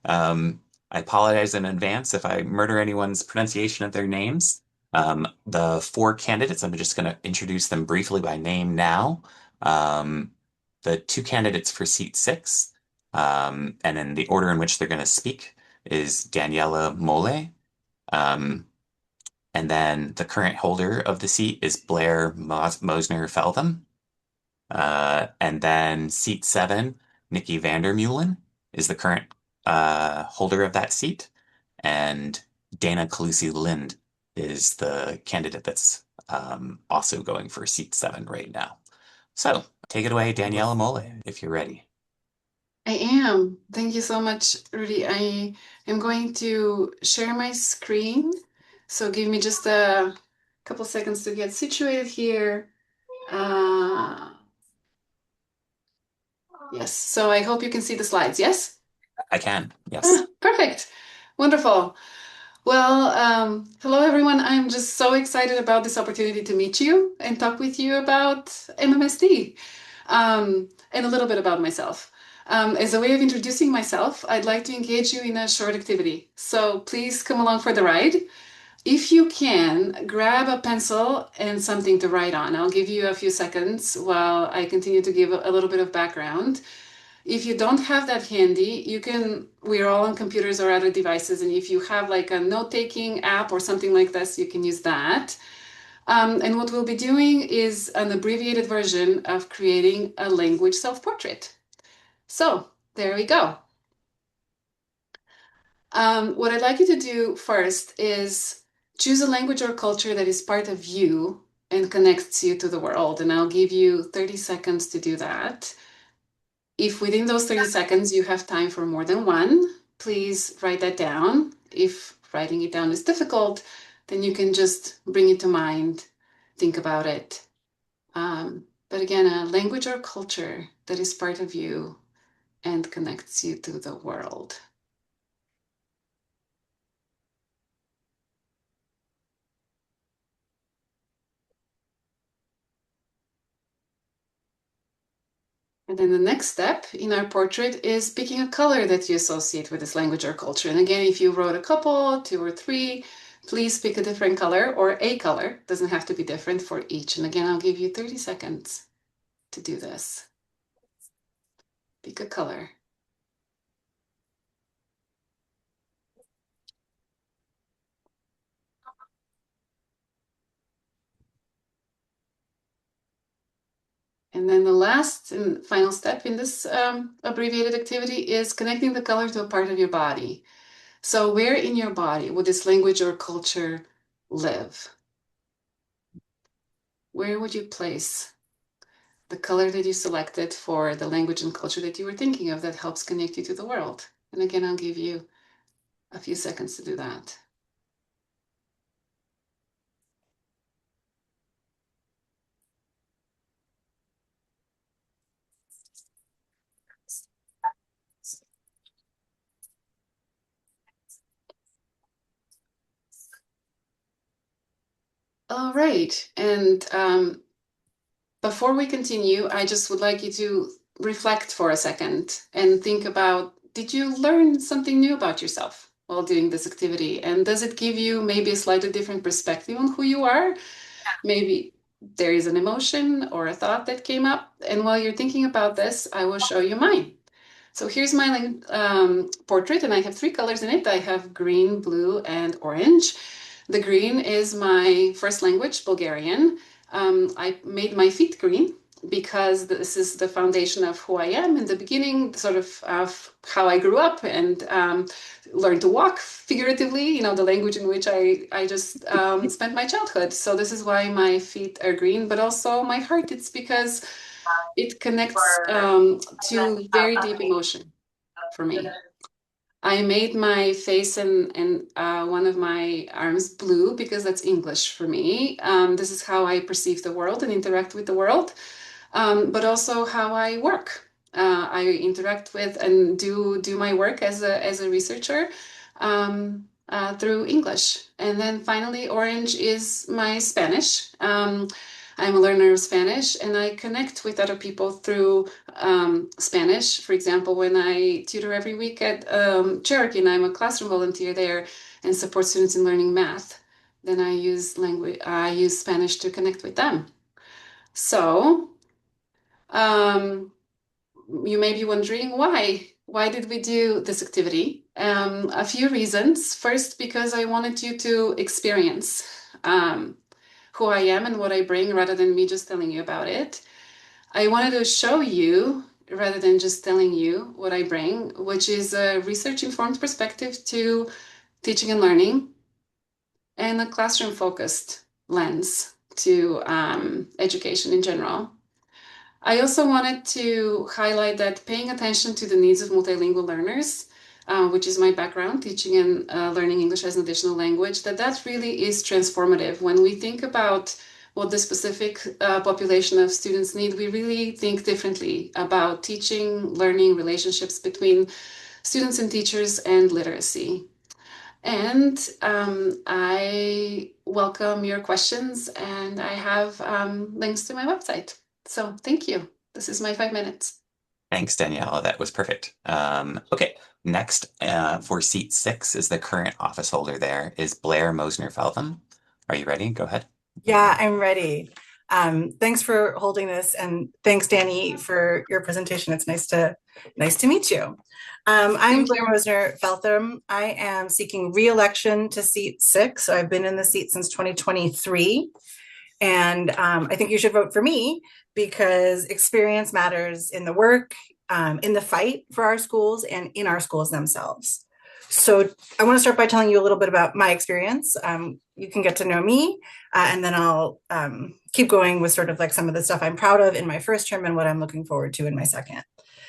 I apologize in advance if I murder anyone's pronunciation of their names. The four candidates, I'm just going to introduce them briefly by name now. Um, the two candidates for seat six, and in the order in which they're going to speak is Daniella Molle. Um, and then the current holder of the seat is Blair Mosner Feltham. And then seat seven, Nicki Vander Meulen is the current holder of that seat. And Dana Colussi Lynde is the candidate that's also going for seat seven right now. So take it away, Daniela Molle, if you're ready. I am. Thank you so much, Rudy. I am going to share my screen. So give me just a couple seconds to get situated here. Uh, yes. So I hope you can see the slides. Yes? I can, yes. Perfect. Wonderful. Well, hello everyone. I'm just so excited about this opportunity to meet you and talk with you about MMSD, and a little bit about myself. As a way of introducing myself, I'd like to engage you in a short activity. So please come along for the ride. If you can, grab a pencil and something to write on. I'll give you a few seconds while I continue to give a little bit of background. If you don't have that handy, we're all on computers or other devices, and if you have like a note-taking app or something like this, you can use that. And what we'll be doing is an abbreviated version of creating a language self-portrait. So there we go. What I'd like you to do first is choose a language or culture that is part of you and connects you to the world. And I'll give you 30 seconds to do that. If within those 30 seconds you have time for more than one, please write that down. If writing it down is difficult, then you can just bring it to mind, think about it. But again, a language or culture that is part of you and connects you to the world. And then the next step in our portrait is picking a color that you associate with this language or culture. And again, if you wrote a couple, two or three, please pick a different color or a color. Doesn't have to be different for each. And again, I'll give you 30 seconds to do this. Pick a color. And then the last and final step in this abbreviated activity is connecting the color to a part of your body. So where in your body would this language or culture live? Where would you place the color that you selected for the language and culture that you were thinking of that helps connect you to the world? And again, I'll give you a few seconds to do that. All right. And before we continue, I just would like you to reflect for a second and think about, did you learn something new about yourself while doing this activity? And does it give you maybe a slightly different perspective on who you are? Maybe there is an emotion or a thought that came up. And while you're thinking about this, I will show you mine. So here's my portrait, and I have three colors in it. I have green, blue, and orange. The green is my first language, Bulgarian. I made my feet green because this is the foundation of who I am in the beginning, sort of how I grew up and learned to walk figuratively, the language in which I just spent my childhood. So this is why my feet are green, but also my heart, it's because it connects to very deep emotion for me. I made my face and one of my arms blue because that's English for me. This is how I perceive the world and interact with the world, but also how I work. I interact with and do my work as a researcher through English. And then finally, orange is my Spanish. I'm a learner of Spanish and I connect with other people through Spanish. For example, when I tutor every week at Cherokee and I'm a classroom volunteer there and support students in learning math, then I use Spanish to connect with them. So, um, you may be wondering why. Why did we do this activity? A few reasons. First, because I wanted you to experience who I am and what I bring rather than me just telling you about it. I wanted to show you rather than just telling you what I bring, which is a research informed perspective to teaching and learning and a classroom focused lens to education in general. I also wanted to highlight that paying attention to the needs of multilingual learners, which is my background, teaching and learning English as an additional language, that really is transformative. When we think about what the specific population of students need, we really think differently about teaching, learning, relationships between students and teachers, and literacy. And I welcome your questions, and I have links to my website. So thank you. This is my 5 minutes. Thanks, Danielle. That was perfect. Okay, next for seat 6 is the current office holder there is Blair Mosner Feltham. Are you ready? Go ahead. Yeah, I'm ready. Thanks for holding this, and thanks, Danny, for your presentation. It's nice to meet you. I'm Thank Blair you. Mosner Feltham. I am seeking re-election to seat 6. So I've been in the seat since 2023. And I think you should vote for me because experience matters in the work, in the fight for our schools, and in our schools themselves. So I want to start by telling you a little bit about my experience. You can get to know me, and then I'll keep going with sort of like some of the stuff I'm proud of in my first term and what I'm looking forward to in my second.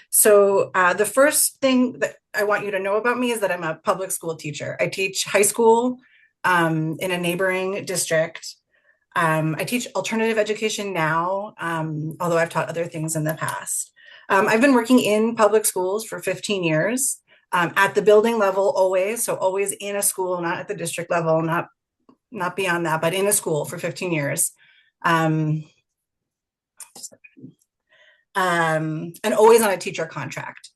So the first thing that I want you to know about me is that I'm a public school teacher. I teach high school in a neighboring district. I teach alternative education now, although I've taught other things in the past. I've been working in public schools for 15 years, at the building level always, so always in a school, not at the district level, not beyond that, but in a school for 15 years. And always on a teacher contract,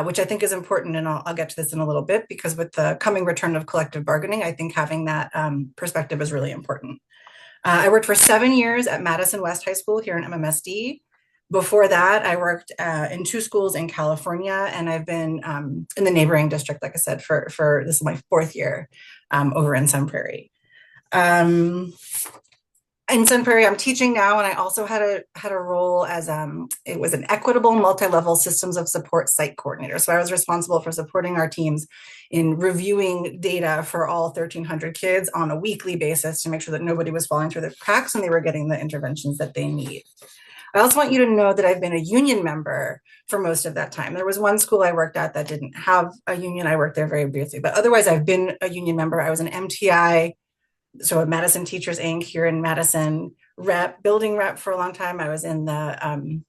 which I think is important, and I'll get to this in a little bit, because with the coming return of collective bargaining, I think having that perspective is really important. I worked for 7 years at Madison West High School here in MMSD. Before that, I worked in 2 schools in California, and I've been in the neighboring district, like I said, for this is my 4th year over in Sun Prairie. In Sun Prairie, I'm teaching now, and I also had a role as it was an equitable multi-level systems of support site coordinator. So I was responsible for supporting our teams in reviewing data for all 1,300 kids on a weekly basis to make sure that nobody was falling through the cracks and they were getting the interventions that they need. I also want you to know that I've been a union member for most of that time. There was one school I worked at that didn't have a union. I worked there very briefly, but otherwise I've been a union member. I was an MTI, so a Madison Teachers Inc. here in Madison, building rep for a long time. I was in the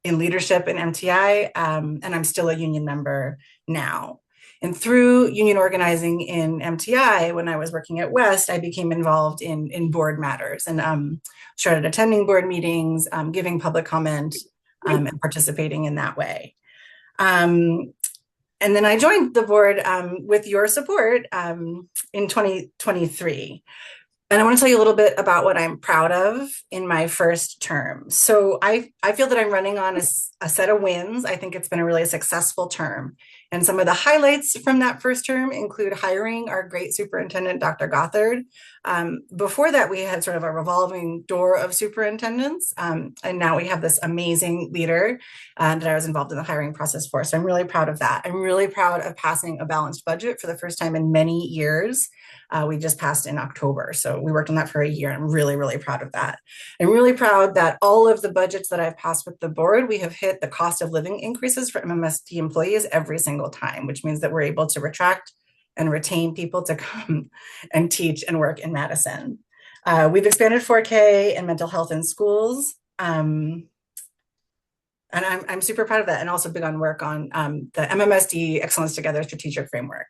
in leadership in MTI, and I'm still a union member now. And through union organizing in MTI, when I was working at West, I became involved in board matters and started attending board meetings, giving public comment, and participating in that way. And then I joined the board with your support in 2023. And I want to tell you a little bit about what I'm proud of in my first term. So I feel that I'm running on a set of wins. I think it's been a really successful term. And some of the highlights from that first term include hiring our great superintendent, Dr. Gothard. Before that, we had sort of a revolving door of superintendents. And now we have this amazing leader that I was involved in the hiring process for. So I'm really proud of that. I'm really proud of passing a balanced budget for the first time in many years. We just passed in October. So we worked on that for a year. I'm really, really proud of that. I'm really proud that all of the budgets that I've passed with the board, we have hit the cost of living increases for MMSD employees every single time, which means that we're able to attract and retain people to come and teach and work in Madison. We've expanded 4K and mental health in schools. And I'm super proud of that, and also begun work on the MMSD Excellence Together strategic framework.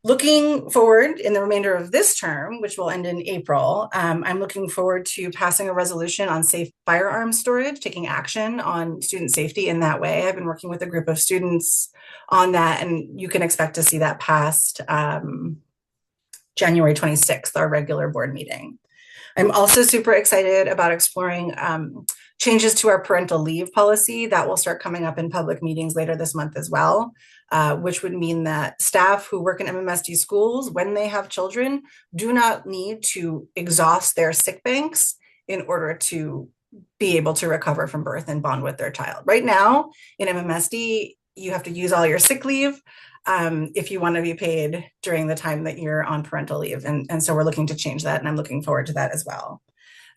Looking forward in the remainder of this term, which will end in April, I'm looking forward to passing a resolution on safe firearm storage, taking action on student safety in that way. I've been working with a group of students on that, and you can expect to see that passed January 26th, our regular board meeting. I'm also super excited about exploring changes to our parental leave policy that will start coming up in public meetings later this month as well, which would mean that staff who work in MMSD schools, when they have children, do not need to exhaust their sick banks in order to be able to recover from birth and bond with their child. Right now in MMSD, you have to use all your sick leave if you want to be paid during the time that you're on parental leave. And so we're looking to change that, and I'm looking forward to that as well.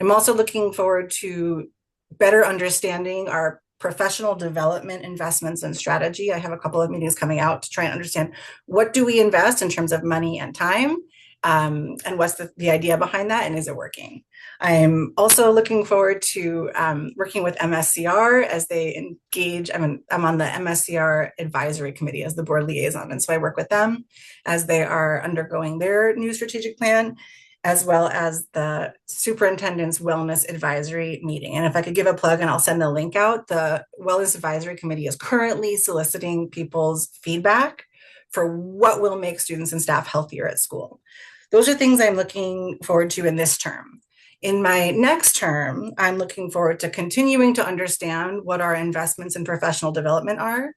I'm also looking forward to better understanding our professional development investments and strategy. I have a couple of meetings coming out to try and understand what do we invest in terms of money and time, and what's the idea behind that, and is it working? I'm also looking forward to working with MSCR as they engage. I'm on the MSCR advisory committee as the board liaison, and so I work with them as they are undergoing their new strategic plan, as well as the superintendent's wellness advisory meeting. And if I could give a plug, and I'll send the link out, the wellness advisory committee is currently soliciting people's feedback for what will make students and staff healthier at school. Those are things I'm looking forward to in this term. In my next term, I'm looking forward to continuing to understand what our investments in professional development are.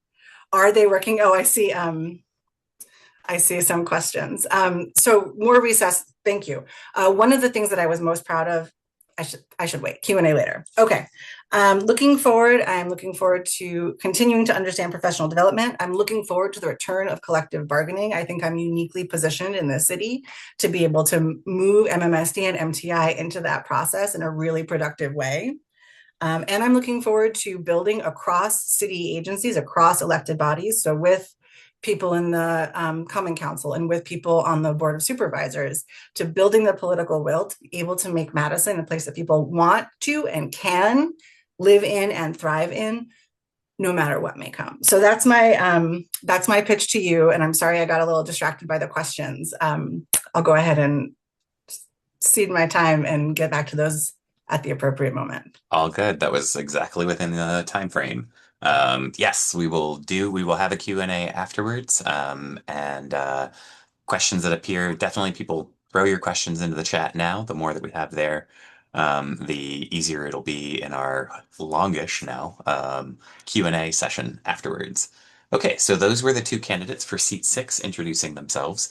Are they working? Oh, I see some questions. So more recess, thank you. One of the things that I was most proud of, I should wait, Q&A later. Okay, looking forward, I'm looking forward to continuing to understand professional development. I'm looking forward to the return of collective bargaining. I think I'm uniquely positioned in the city to be able to move MMSD and MTI into that process in a really productive way. And I'm looking forward to building across city agencies, across elected bodies. So with people in the Common Council and with people on the Board of Supervisors, to building the political will to be able to make Madison a place that people want to and can live in and thrive in, no matter what may come. So that's my pitch to you. And I'm sorry I got a little distracted by the questions. I'll go ahead and cede my time and get back to those at the appropriate moment. All good. That was exactly within the time frame. Yes, we will have a Q&A afterwards. And questions that appear, definitely people throw your questions into the chat now. The more that we have there, the easier it'll be in our longish now Q&A session afterwards. Okay, so those were the two candidates for seat 6 introducing themselves.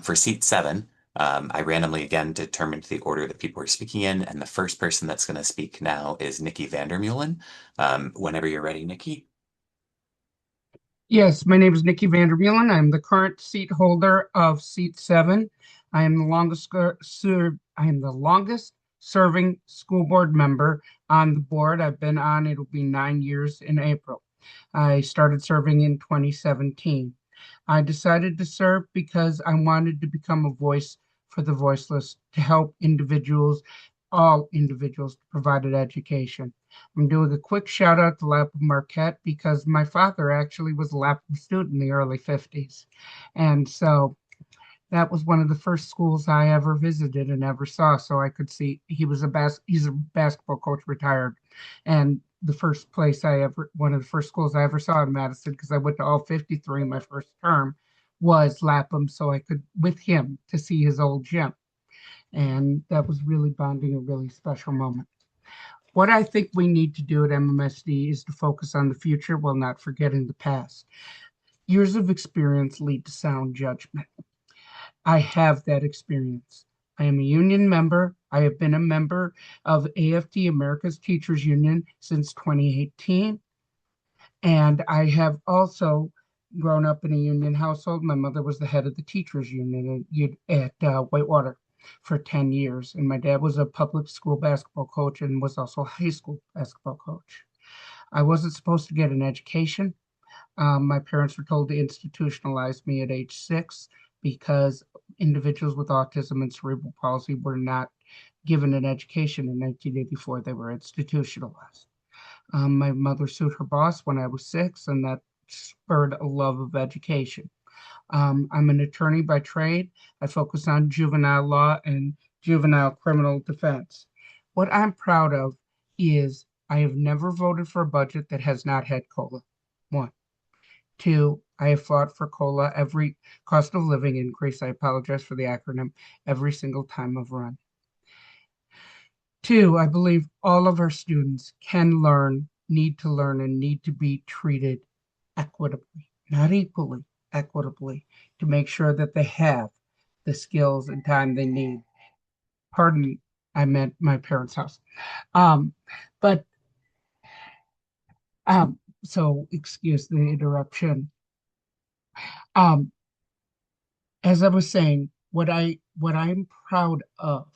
For seat 7, I randomly again determined the order that people were speaking in, and the first person that's going to speak now is Nicki Vander Meulen. Whenever you're ready, Nicki. Yes, my name is Nicki Vander Meulen. I'm the current seat holder of seat 7. I am the longest serving school board member on the board. I've been on, it'll be 9 years in April. I started serving in 2017. I decided to serve because I wanted to become a voice for the voiceless, to help all individuals provided education. I'm doing a quick shout out to Lapham-Marquette because my father actually was a Lapham student in the early 50s. And so that was one of the first schools I ever visited and ever saw. So I could see he's a basketball coach, retired. And one of the first schools I ever saw in Madison, because I went to all 53 in my first term, was Lapham. So I could, with him, to see his old gym. And that was really bonding, a really special moment. What I think we need to do at MMSD is to focus on the future while not forgetting the past. Years of experience lead to sound judgment. I have that experience. I am a union member. I have been a member of AFT, America's Teachers Union, since 2018. And I have also grown up in a union household. My mother was the head of the teachers union at Whitewater for 10 years. And my dad was a public school basketball coach and was also a high school basketball coach. I wasn't supposed to get an education. My parents were told to institutionalize me at age 6 because individuals with autism and cerebral palsy were not given an education in 1984. They were institutionalized. My mother sued her boss when I was 6, and that spurred a love of education. I'm an attorney by trade. I focus on juvenile law and juvenile criminal defense. What I'm proud of is I have never voted for a budget that has not had COLA. One. Two, I have fought for COLA every cost of living increase. I apologize for the acronym every single time I've run. Two, I believe all of our students can learn, need to learn, and need to be treated equitably, not equally, equitably, to make sure that they have the skills and time they need. Pardon me, I meant my parents' house. Um, but so excuse the interruption. Um, as I was saying, what I'm proud of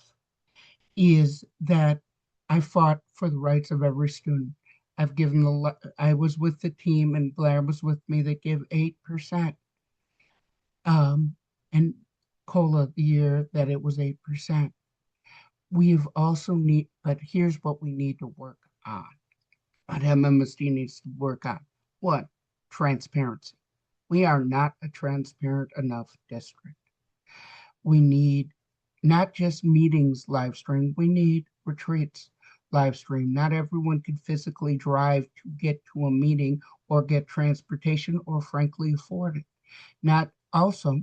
is that I fought for the rights of every student. I was with the team and Blair was with me that gave 8%. And COLA the year that it was 8%. But here's what we need to work on. What MMSD needs to work on. One, transparency. We are not a transparent enough district. We need not just meetings live streamed, we need retreats live streamed. Not everyone can physically drive to get to a meeting or get transportation or frankly afford it. Not also,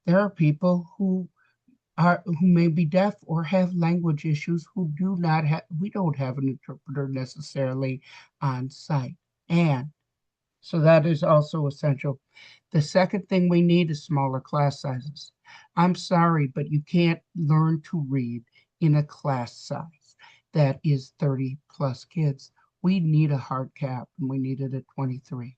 there are people who may be deaf or have language issues who we don't have an interpreter necessarily on site. And so that is also essential. The second thing we need is smaller class sizes. I'm sorry, but you can't learn to read in a class size that is 30 plus kids. We need a hard cap, and we need it at 23.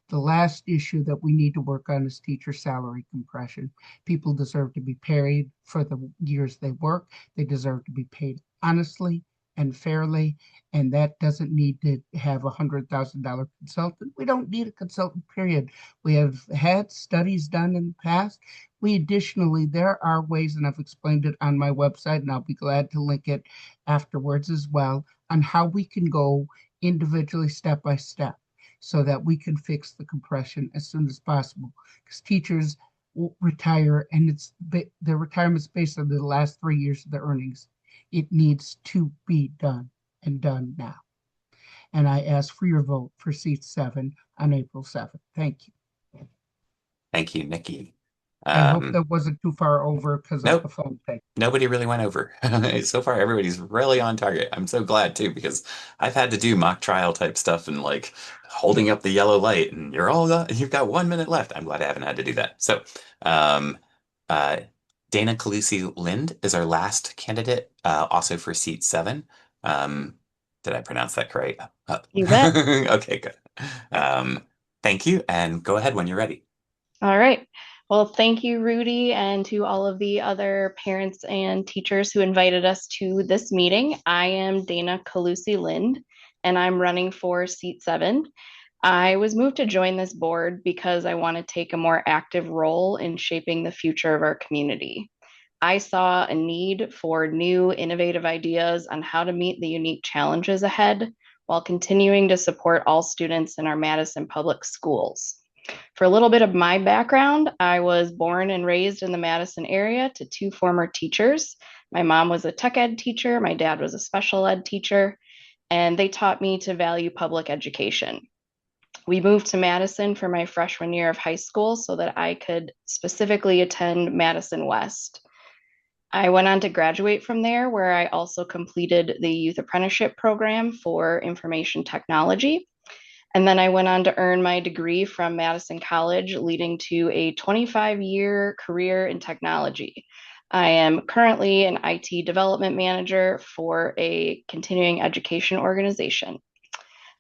The last issue that we need to work on is teacher salary compression. People deserve to be paid for the years they work. They deserve to be paid honestly and fairly, and that doesn't need to have a $100,000 consultant. We don't need a consultant, period. We have had studies done in the past. There are ways, and I've explained it on my website, and I'll be glad to link it afterwards as well, on how we can go individually step by step so that we can fix the compression as soon as possible. Because teachers will retire, and their retirement's based on the last 3 years of their earnings. It needs to be done and done now. And I ask for your vote for seat 7 on April 7th. Thank you. Thank you, Nicki. I hope that wasn't too far over because of Nope. the phone thing. Nobody really went over. So far, everybody's really on target. I'm so glad too, because I've had to do mock trial type stuff and like holding up the yellow light and you've got 1 minute left. I'm glad I haven't had to do that. So, um, uh, Dana Colussi Lynde is our last candidate, also for seat 7. Did I pronounce that correct? You bet. Okay, good. Thank you, and go ahead when you're ready. All right. Well, thank you, Rudy, and to all of the other parents and teachers who invited us to this meeting. I am Dana Colussi Lynde, and I'm running for seat 7. I was moved to join this board because I want to take a more active role in shaping the future of our community. I saw a need for new, innovative ideas on how to meet the unique challenges ahead while continuing to support all students in our Madison public schools. For a little bit of my background, I was born and raised in the Madison area to 2 former teachers. My mom was a tech ed teacher, my dad was a special ed teacher, and they taught me to value public education. We moved to Madison for my freshman year of high school so that I could specifically attend Madison West. I went on to graduate from there, where I also completed the youth apprenticeship program for information technology. And then I went on to earn my degree from Madison College, leading to a 25-year career in technology. I am currently an IT development manager for a continuing education organization.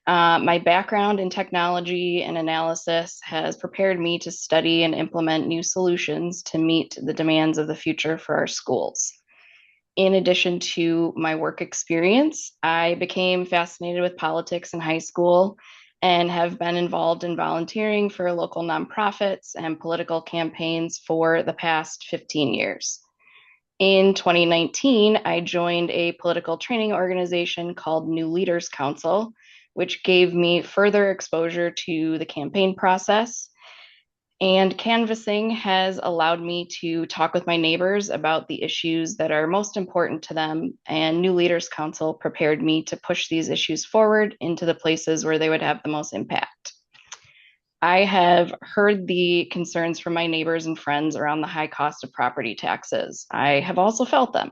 My background in technology and analysis has prepared me to study and implement new solutions to meet the demands of the future for our schools. In addition to my work experience, I became fascinated with politics in high school and have been involved in volunteering for local nonprofits and political campaigns for the past 15 years. In 2019, I joined a political training organization called New Leaders Council, which gave me further exposure to the campaign process. And canvassing has allowed me to talk with my neighbors about the issues that are most important to them, and New Leaders Council prepared me to push these issues forward into the places where they would have the most impact. I have heard the concerns from my neighbors and friends around the high cost of property taxes. I have also felt them.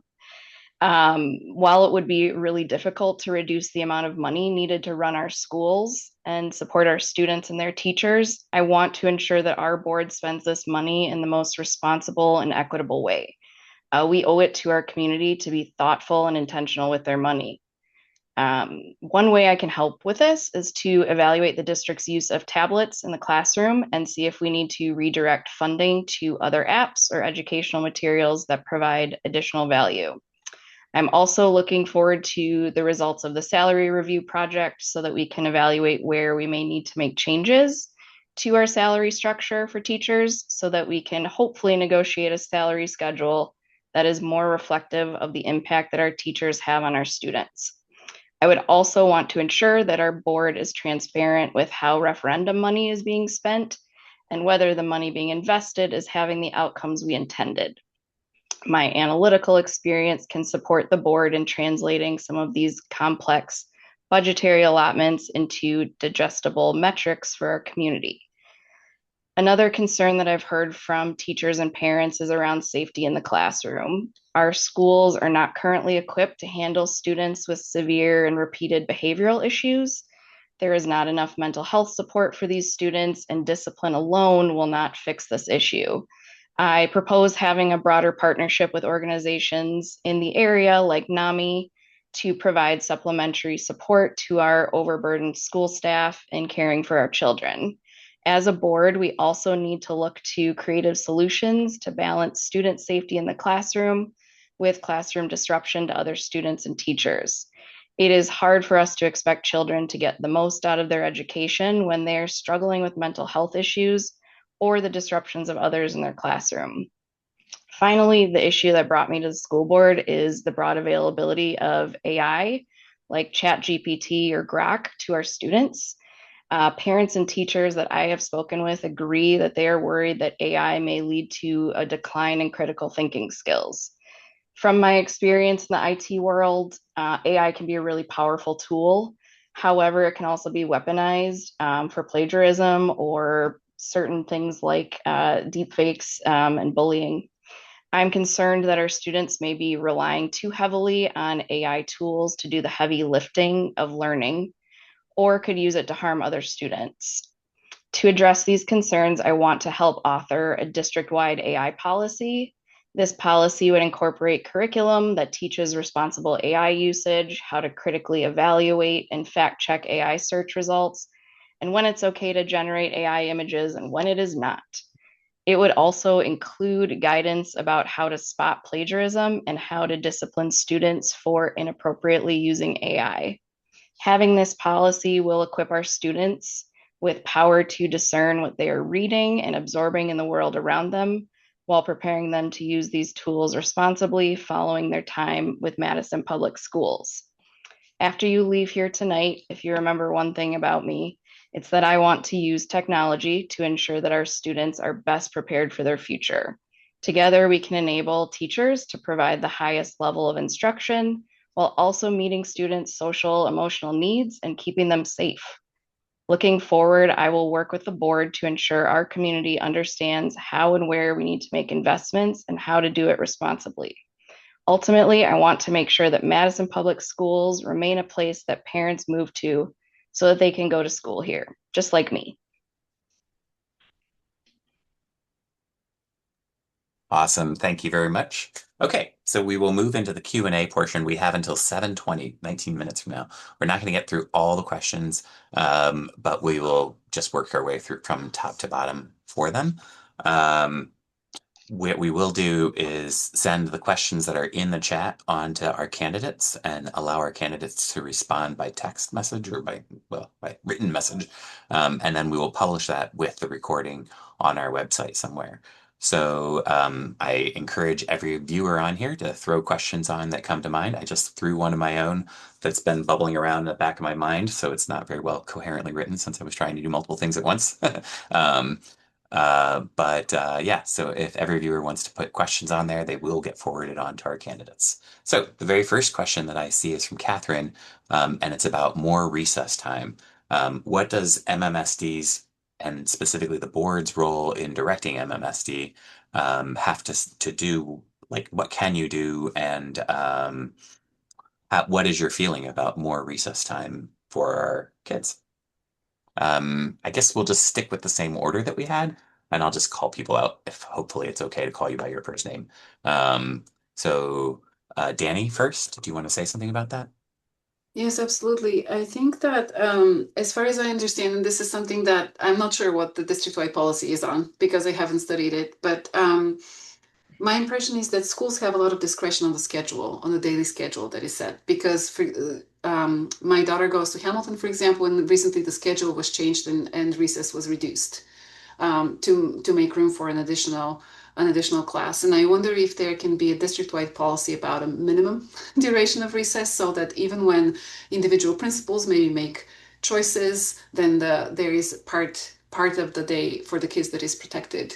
While it would be really difficult to reduce the amount of money needed to run our schools and support our students and their teachers, I want to ensure that our board spends this money in the most responsible and equitable way. We owe it to our community to be thoughtful and intentional with their money. One way I can help with this is to evaluate the district's use of tablets in the classroom and see if we need to redirect funding to other apps or educational materials that provide additional value. I'm also looking forward to the results of the salary review project so that we can evaluate where we may need to make changes to our salary structure for teachers so that we can hopefully negotiate a salary schedule that is more reflective of the impact that our teachers have on our students. I would also want to ensure that our board is transparent with how referendum money is being spent and whether the money being invested is having the outcomes we intended. My analytical experience can support the board in translating some of these complex budgetary allotments into digestible metrics for our community. Another concern that I've heard from teachers and parents is around safety in the classroom. Our schools are not currently equipped to handle students with severe and repeated behavioral issues. There is not enough mental health support for these students, and discipline alone will not fix this issue. I propose having a broader partnership with organizations in the area like NAMI to provide supplementary support to our overburdened school staff in caring for our children. As a board, we also need to look to creative solutions to balance student safety in the classroom with classroom disruption to other students and teachers. It is hard for us to expect children to get the most out of their education when they're struggling with mental health issues or the disruptions of others in their classroom. Finally, the issue that brought me to the school board is the broad availability of AI, like ChatGPT or Grok, to our students. Parents and teachers that I have spoken with agree that they are worried that AI may lead to a decline in critical thinking skills. From my experience in the IT world, AI can be a really powerful tool. However, it can also be weaponized for plagiarism or certain things like deepfakes and bullying. I'm concerned that our students may be relying too heavily on AI tools to do the heavy lifting of learning, or could use it to harm other students. To address these concerns, I want to help author a district-wide AI policy. This policy would incorporate curriculum that teaches responsible AI usage, how to critically evaluate and fact-check AI search results, and when it's okay to generate AI images and when it is not. It would also include guidance about how to spot plagiarism and how to discipline students for inappropriately using AI. Having this policy will equip our students with power to discern what they are reading and absorbing in the world around them while preparing them to use these tools responsibly following their time with Madison Public Schools. After you leave here tonight, if you remember one thing about me, it's that I want to use technology to ensure that our students are best prepared for their future. Together, we can enable teachers to provide the highest level of instruction while also meeting students' social, emotional needs and keeping them safe. Looking forward, I will work with the board to ensure our community understands how and where we need to make investments and how to do it responsibly. Ultimately, I want to make sure that Madison Public Schools remain a place that parents move to so that they can go to school here, just like me. Awesome. Thank you very much. Okay, so we will move into the Q&A portion. We have until 7:20, 19 minutes from now. We're not going to get through all the questions, but we will just work our way through from top to bottom for them. What we will do is send the questions that are in the chat onto our candidates and allow our candidates to respond by text message or by written message. And then we will publish that with the recording on our website somewhere. So I encourage every viewer on here to throw questions on that come to mind. I just threw one of my own that's been bubbling around in the back of my mind, so it's not very well coherently written since I was trying to do multiple things at once. Yeah, so if every viewer wants to put questions on there, they will get forwarded on to our candidates. So the very first question that I see is from Catherine, and it's about more recess time. What does MMSD's and specifically the board's role in directing MMSD have to do? Like, what can you do, and what is your feeling about more recess time for our kids? I guess we'll just stick with the same order that we had, and I'll just call people out if hopefully it's okay to call you by your first name. Um, Danny first, do you want to say something about that? Yes, absolutely. I think that as far as I understand, and this is something that I'm not sure what the district-wide policy is on because I haven't studied it, but my impression is that schools have a lot of discretion on the schedule, on the daily schedule that is set. Because my daughter goes to Hamilton, for example, and recently the schedule was changed and recess was reduced to make room for an additional class. And I wonder if there can be a district-wide policy about a minimum duration of recess, so that even when individual principals maybe make choices, then there is part of the day for the kids that is protected.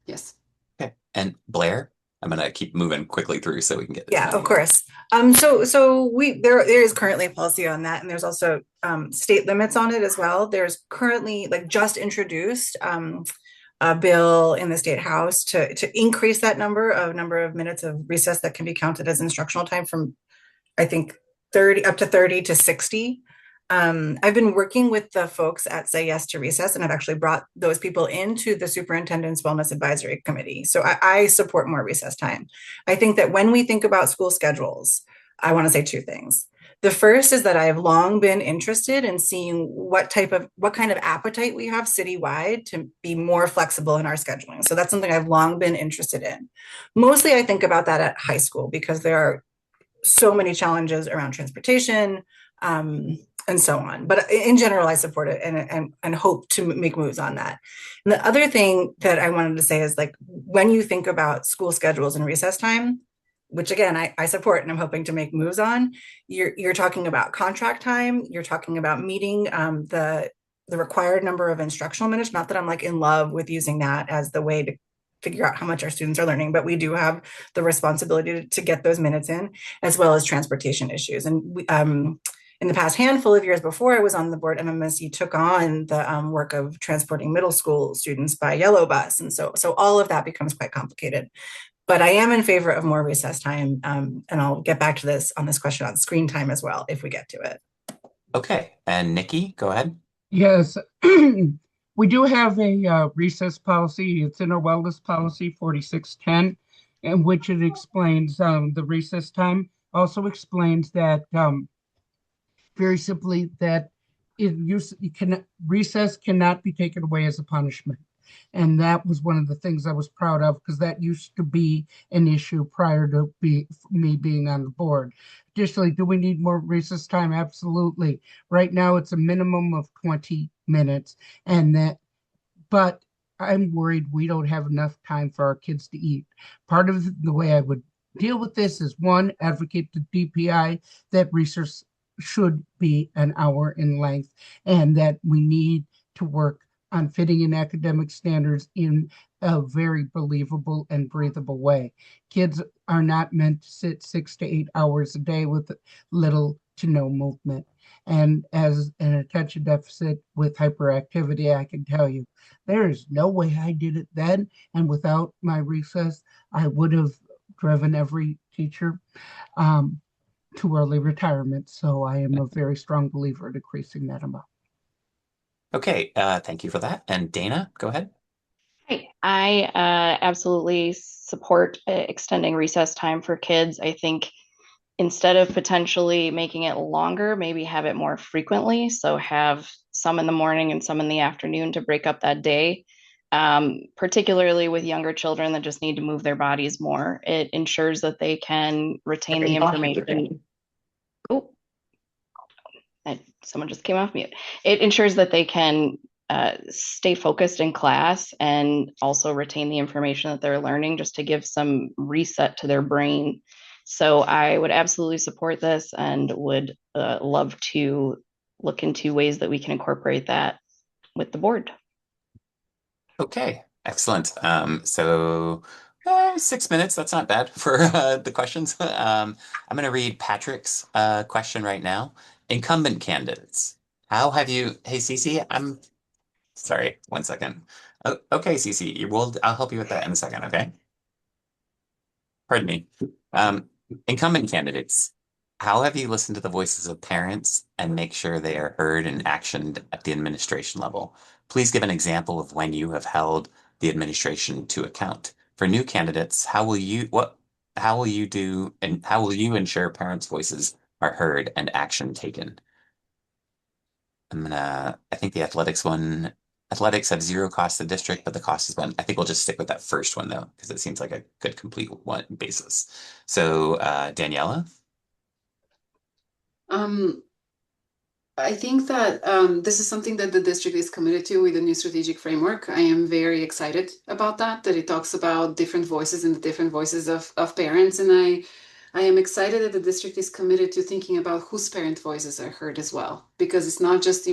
Yes. Okay. And Blair, I'm gonna keep moving quickly through so we can get as Yeah, many. of course. So there is currently a policy on that, and there's also state limits on it as well. There's currently like just introduced a bill in the state house to increase that number of minutes of recess that can be counted as instructional time from, I think, 30 up to 30 to 60. I've been working with the folks at Say Yes to Recess, and I've actually brought those people into the Superintendent's Wellness Advisory Committee. So I support more recess time. I think that when we think about school schedules, I want to say two things. The first is that I have long been interested in seeing what kind of appetite we have citywide to be more flexible in our scheduling. So that's something I've long been interested in. Mostly I think about that at high school because there are so many challenges around transportation, and so on. But in general, I support it and hope to make moves on that. And the other thing that I wanted to say is, like, when you think about school schedules and recess time, which again I support and I'm hoping to make moves on, you're talking about contract time, you're talking about meeting the required number of instructional minutes. Not that I'm like in love with using that as the way to figure out how much our students are learning, but we do have the responsibility to get those minutes in, as well as transportation issues. And in the past handful of years before I was on the board, MMSE took on the work of transporting middle school students by yellow bus. And so all of that becomes quite complicated. But I am in favor of more recess time. And I'll get back to this question on screen time as well, if we get to it. Okay. And Nikki, go ahead. Yes, we do have a recess policy. It's in our wellness policy 4610, in which it explains the recess time. Also explains that very simply that recess cannot be taken away as a punishment. And that was one of the things I was proud of, because that used to be an issue prior to me being on the board. Additionally, do we need more recess time? Absolutely. Right now, it's a minimum of 20 minutes, but I'm worried we don't have enough time for our kids to eat. Part of the way I would deal with this is, one, advocate to DPI that recess should be an hour in length, and that we need to work on fitting in academic standards in a very believable and breathable way. Kids are not meant to sit 6 to 8 hours a day with little to no movement. And as an attention deficit with hyperactivity, I can tell you, there is no way I did it then. And without my recess, I would have driven every teacher to early retirement. So I am a very strong believer in decreasing that amount. Okay. Thank you for that. And Dana, go ahead. Hi. I absolutely support extending recess time for kids. I think instead of potentially making it longer, maybe have it more frequently. So have some in the morning and some in the afternoon to break up that day. Particularly with younger children that just need to move their bodies more. It ensures that they can retain the information. Oh, someone just came off mute. It ensures that they can stay focused in class and also retain the information that they're learning, just to give some reset to their brain. So I would absolutely support this and would love to look into ways that we can incorporate that with the board. Okay, excellent. 6 minutes, that's not bad for the questions. I'm going to read Patrick's question right now. Incumbent candidates, how have you, hey Cece, I'm sorry, one second. Okay, Cece, I'll help you with that in a second, okay? Pardon me. Um, Incumbent candidates, how have you listened to the voices of parents and make sure they are heard and actioned at the administration level? Please give an example of when you have held the administration to account. For new candidates, how will you do, and how will you ensure parents' voices are heard and action taken? I think the athletics have zero cost to the district, but the cost is one. I think we'll just stick with that first one though, because it seems like a good complete one basis. So, Daniela? Um, I think that this is something that the district is committed to with the new strategic framework. I am very excited about that it talks about different voices and the different voices of parents. And I am excited that the district is committed to thinking about whose parent voices are heard as well, because it's not just,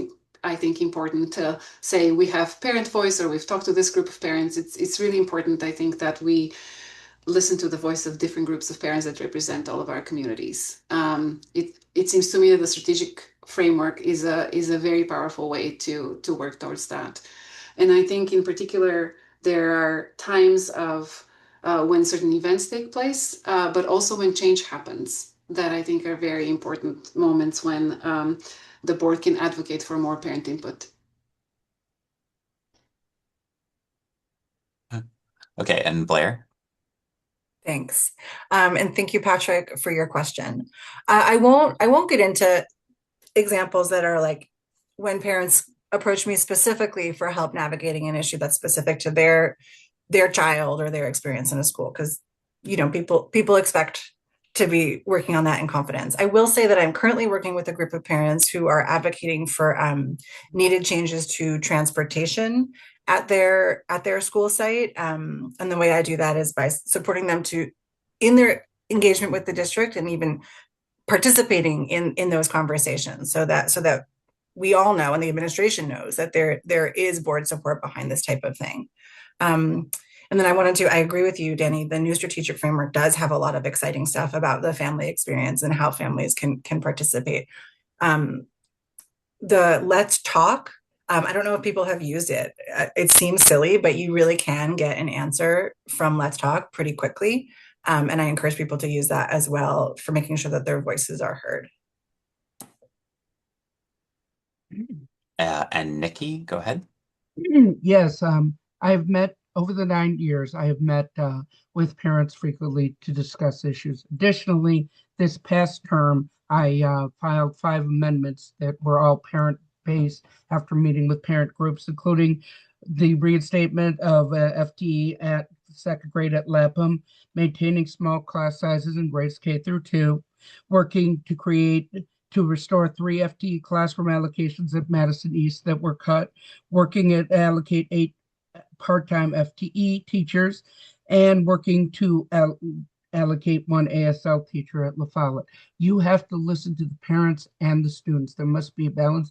I think, important to say we have parent voice or we've talked to this group of parents. It's really important, I think, that we listen to the voice of different groups of parents that represent all of our communities. It seems to me that the strategic framework is a very powerful way to work towards that. And I think in particular there are times of when certain events take place, but also when change happens that I think are very important moments when the board can advocate for more parent input. Okay, and Blair? Thanks. And thank you, Patrick, for your question. I won't get into examples that are like when parents approach me specifically for help navigating an issue that's specific to their child or their experience in a school, because people expect to be working on that in confidence. I will say that I'm currently working with a group of parents who are advocating for needed changes to transportation at their school site. And the way I do that is by supporting them to in their engagement with the district and even participating in those conversations, so that we all know and the administration knows that there is board support behind this type of thing. Um, and then I agree with you, Danny. The new strategic framework does have a lot of exciting stuff about the family experience and how families can participate. Um, the Let's Talk. I don't know if people have used it. It seems silly, but you really can get an answer from Let's Talk pretty quickly. And I encourage people to use that as well for making sure that their voices are heard. And Nikki, go ahead. Yes, I have met over the 9 years, I have met with parents frequently to discuss issues. Additionally, this past term, I filed 5 amendments that were all parent-based after meeting with parent groups, including the reinstatement of FTE at second grade at Lapham, maintaining small class sizes in grades K through 2, working to restore 3 FTE classroom allocations at Madison East that were cut, working at allocate 8 part-time FTE teachers, and working to allocate 1 ASL teacher at La Follette. You have to listen to the parents and the students. There must be a balance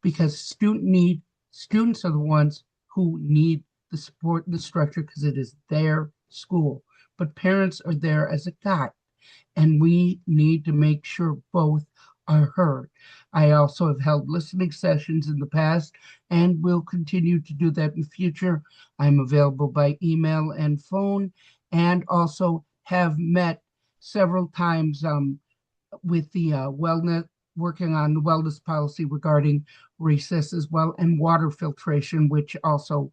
because students are the ones who need the support and the structure because it is their school. But parents are there as a guide, and we need to make sure both are heard. I also have held listening sessions in the past and will continue to do that in future. I'm available by email and phone, and also have met several times with the wellness, working on the wellness policy regarding recess as well, and water filtration, which also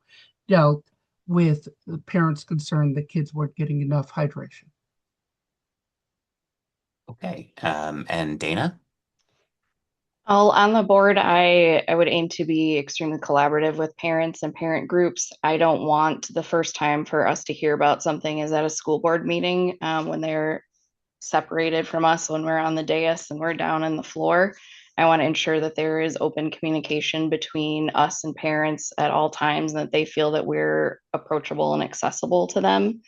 dealt with the parents' concern that kids weren't getting enough hydration. Okay, and Dana? All on the board, I would aim to be extremely collaborative with parents and parent groups. I don't want the first time for us to hear about something is at a school board meeting when they're separated from us when we're on the dais and we're down on the floor. I want to ensure that there is open communication between us and parents at all times and that they feel that we're approachable and accessible to them.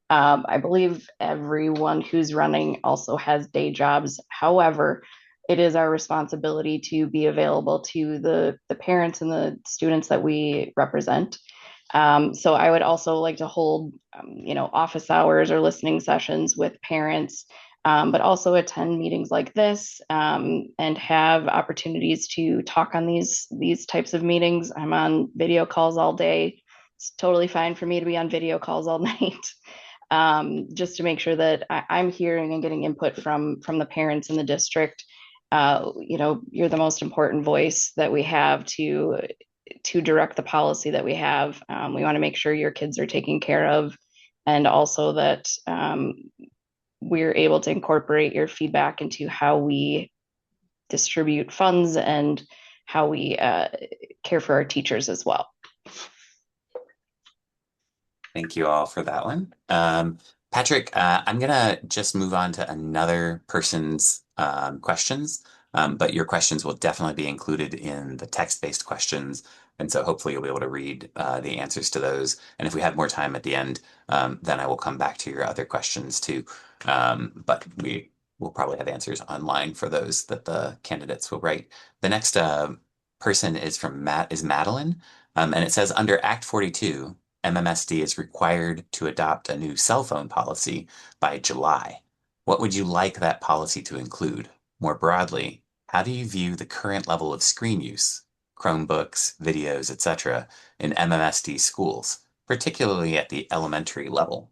I believe everyone who's running also has day jobs. However, it is our responsibility to be available to the parents and the students that we represent. So I would also like to hold, office hours or listening sessions with parents, but also attend meetings like this, and have opportunities to talk on these types of meetings. I'm on video calls all day. It's totally fine for me to be on video calls all night. Just to make sure that I'm hearing and getting input from the parents in the district. You're the most important voice that we have to direct the policy that we have. We want to make sure your kids are taken care of, and also that we're able to incorporate your feedback into how we distribute funds and how we care for our teachers as well. Thank you all for that one. Patrick, I'm gonna just move on to another person's questions, but your questions will definitely be included in the text-based questions, and so hopefully you'll be able to read the answers to those. And if we have more time at the end, then I will come back to your other questions too. But we will probably have answers online for those that the candidates will write. The next person is Madeline, and it says under Act 42. MMSD is required to adopt a new cell phone policy by July. What would you like that policy to include? More broadly, how do you view the current level of screen use, Chromebooks, videos, etc., in MMSD schools, particularly at the elementary level?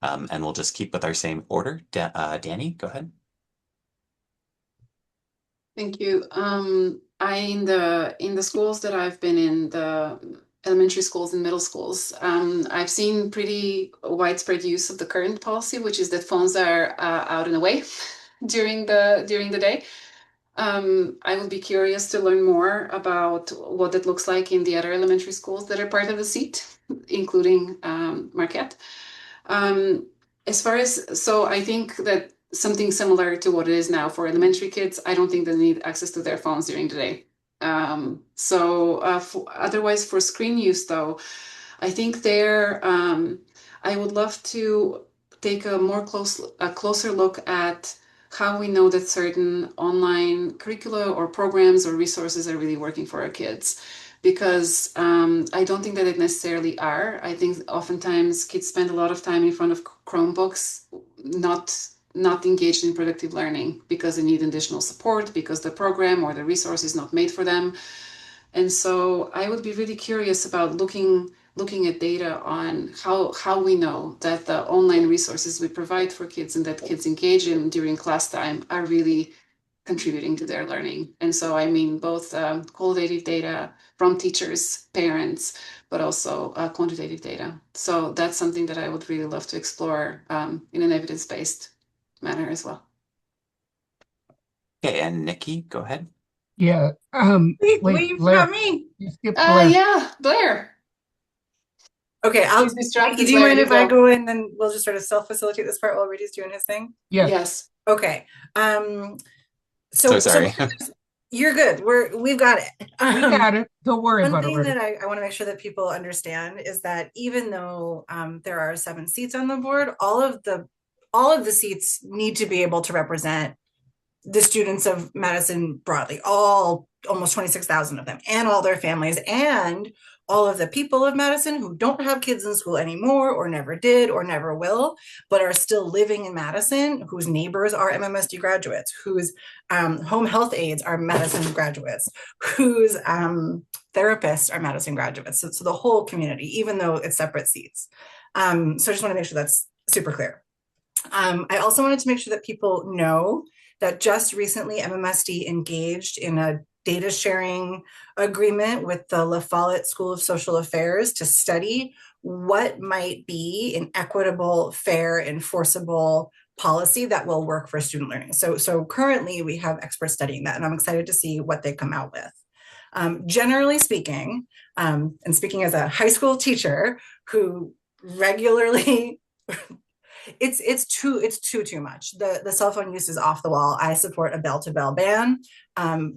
And we'll just keep with our same order. Danny, go ahead. Thank you. In the schools that I've been in, the elementary schools and middle schools, I've seen pretty widespread use of the current policy, which is that phones are out and away during the day. I would be curious to learn more about what it looks like in the other elementary schools that are part of the seat, including Marquette. So I think that something similar to what it is now for elementary kids, I don't think they need access to their phones during the day. Otherwise, for screen use, though, I think I would love to take a closer look at how we know that certain online curricula or programs or resources are really working for our kids. Because I don't think that it necessarily are. I think oftentimes kids spend a lot of time in front of Chromebooks, not engaged in productive learning because they need additional support, because the program or the resource is not made for them. And so I would be really curious about looking at data on how we know that the online resources we provide for kids and that kids engage in during class time are really contributing to their learning. And so I mean both qualitative data from teachers, parents, but also quantitative data. So that's something that I would really love to explore in an evidence-based manner as well. Okay, and Nicki, go ahead. Yeah. Wait, Wait, you Blair. forgot me. You skipped Blair. Yeah, Blair. Okay, He's distracted. do you mind if I go in and we'll just sort of self-facilitate this part while Rudy's doing his thing? Yes. Okay. So sorry. You're good. We've got it. We got it. Don't worry One about it. thing that I want to make sure that people understand is that even though there are 7 seats on the board, all of the seats need to be able to represent the students of Madison broadly, all almost 26,000 of them, and all their families, and all of the people of Madison who don't have kids in school anymore, or never did, or never will, but are still living in Madison, whose neighbors are MMSD graduates, whose home health aides are Madison graduates, whose therapists are Madison graduates. So the whole community, even though it's separate seats. So I just want to make sure that's super clear. I also wanted to make sure that people know that just recently MMSD engaged in a data sharing agreement with the La Follette School of Social Affairs to study what might be an equitable, fair, enforceable policy that will work for student learning. So currently we have experts studying that, and I'm excited to see what they come out with. Generally speaking, and speaking as a high school teacher who regularly it's too much. The cell phone use is off the wall. I support a bell-to-bell ban.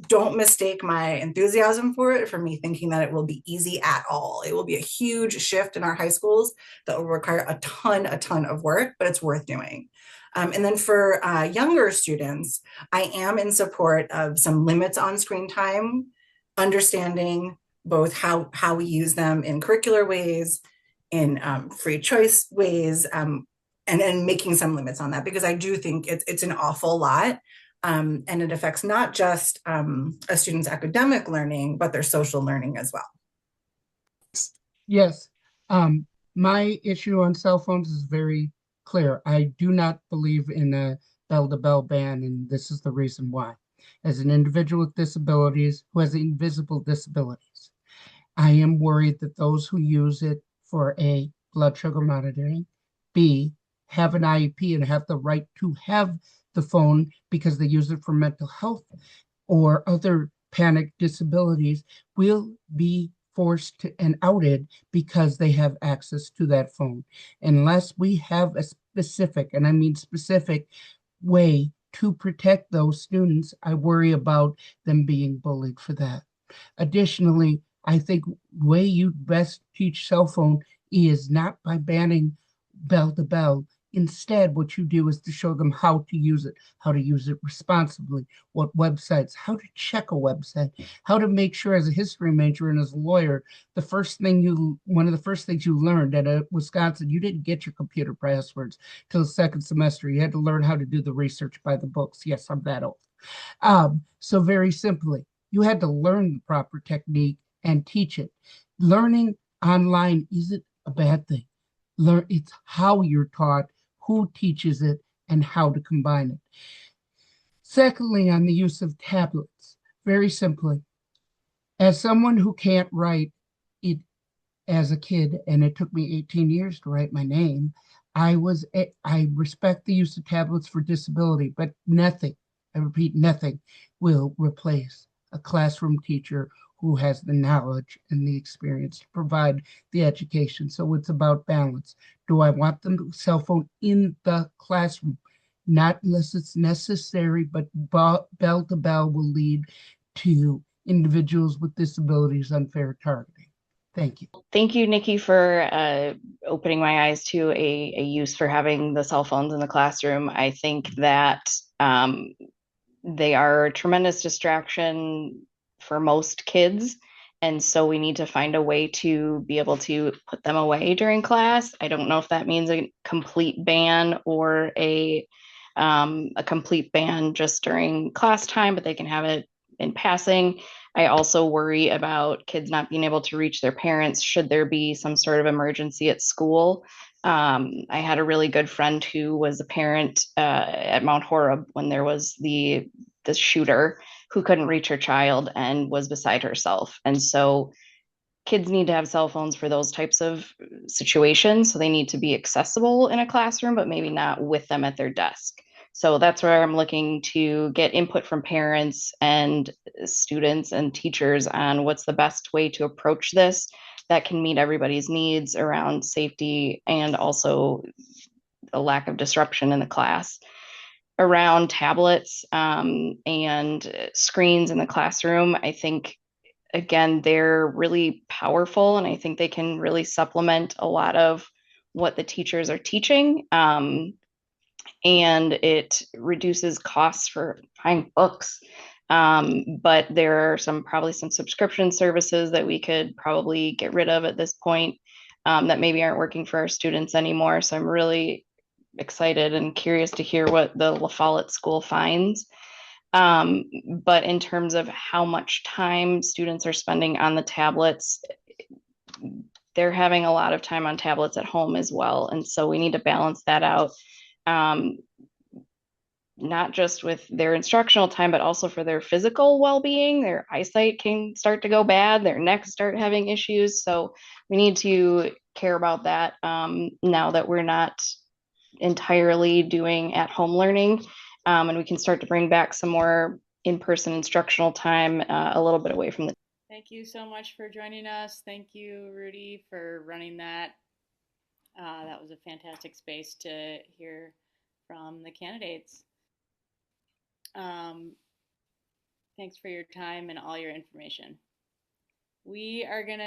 Don't mistake my enthusiasm for it for me thinking that it will be easy at all. It will be a huge shift in our high schools that will require a ton of work, but it's worth doing. And then for younger students, I am in support of some limits on screen time, understanding both how we use them in curricular ways, in free choice ways, and making some limits on that, because I do think it's an awful lot. And it affects not just a student's academic learning, but their social learning as well. Yes. My issue on cell phones is very clear. I do not believe in a bell-to-bell ban, and this is the reason why. As an individual with disabilities who has invisible disabilities, I am worried that those who use it for A, blood sugar monitoring, B, have an IEP and have the right to have the phone because they use it for mental health or other panic disabilities will be forced to, and outed because they have access to that phone. Unless we have a specific, and I mean specific, way to protect those students, I worry about them being bullied for that. Additionally, I think the way you best teach cell phone is not by banning bell to bell. Instead, what you do is to show them how to use it responsibly, what websites, how to check a website, how to make sure as a history major and as a lawyer, one of the first things you learned at Wisconsin, you didn't get your computer passwords till the second semester. You had to learn how to do the research by the books. Yes, I'm that old. So very simply, you had to learn the proper technique and teach it. Learning online isn't a bad thing. It's how you're taught, who teaches it, and how to combine it. Secondly, on the use of tablets, very simply, as someone who can't write it as a kid, and it took me 18 years to write my name, I respect the use of tablets for disability, but nothing, I repeat, nothing will replace a classroom teacher who has the knowledge and the experience to provide the education. So it's about balance. Do I want the cell phone in the classroom? Not unless it's necessary, but bell to bell will lead to individuals with disabilities unfair targeting. Thank you. Thank you, Nicki, for opening my eyes to a use for having the cell phones in the classroom. I think that they are a tremendous distraction for most kids. And so we need to find a way to be able to put them away during class. I don't know if that means a complete ban or a complete ban just during class time, but they can have it in passing. I also worry about kids not being able to reach their parents should there be some sort of emergency at school. I had a really good friend who was a parent at Mount Horeb when there was the shooter who couldn't reach her child and was beside herself. And so kids need to have cell phones for those types of situations. So they need to be accessible in a classroom, but maybe not with them at their desk. So that's where I'm looking to get input from parents and students and teachers on what's the best way to approach this that can meet everybody's needs around safety and also a lack of disruption in the class. Around tablets and screens in the classroom, I think, again, they're really powerful, and I think they can really supplement a lot of what the teachers are teaching. And it reduces costs for buying books. But there are probably some subscription services that we could probably get rid of at this point that maybe aren't working for our students anymore. So I'm really excited and curious to hear what the La Follette School finds. But in terms of how much time students are spending on the tablets, they're having a lot of time on tablets at home as well. And so we need to balance that out, not just with their instructional time, but also for their physical well-being. Their eyesight can start to go bad, their necks start having issues. So we need to care about that now that we're not entirely doing at-home learning, and we can start to bring back some more in-person instructional time a little bit away from the. Thank you so much for joining us. Thank you, Rudy, for running that. That was a fantastic space to hear from the candidates. Thanks for your time and all your information. We are going to